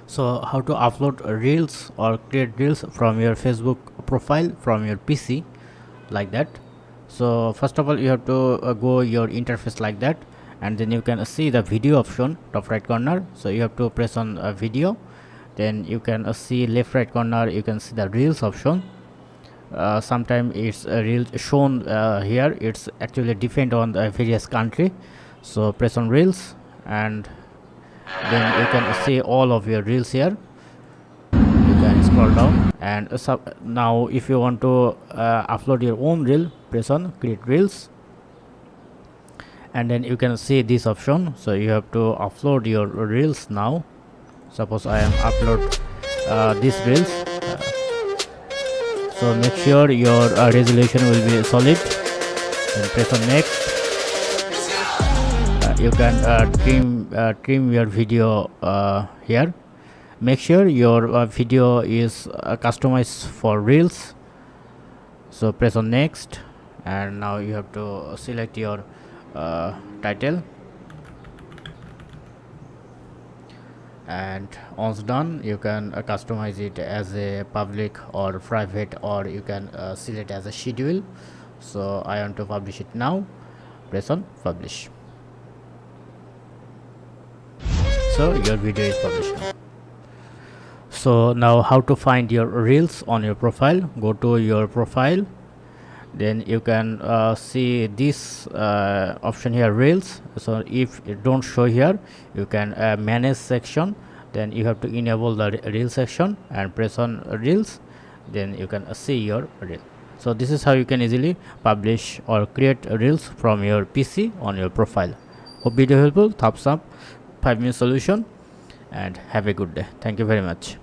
So how to upload reels or create reels from your Facebook profile from your PC like that. So first of all you have to go your interface like that, and then you can see the video option top right corner. So you have to press on video, then you can see left right corner, you can see the reels option. Sometimes it's reel shown here, it's actually different on the various country. So press on reels, and then you can see all of your reels here. You can scroll down, and now if you want to upload your own reel, press on create reels, and then you can see this option. So you have to upload your reels. Now suppose I am upload these reels, so make sure your resolution will be solid, then press on next. You can trim your video here. Make sure your video is customized for reels, so press on next, and now you have to select your title, and once done you can customize it as a public or private, or you can select as a schedule. So I want to publish it now, press on publish. So your video is published now. So now how to find your reels on your profile? Go to your profile, then you can see this option here, reels. So if it don't show here, you can manage section, then you have to enable the reel section and press on reels, then you can see your reel. So this is how you can easily publish or create reels from your PC on your profile. Hope video helpful. Thumbs up, 5-minute solution, and have a good day. Thank you very much.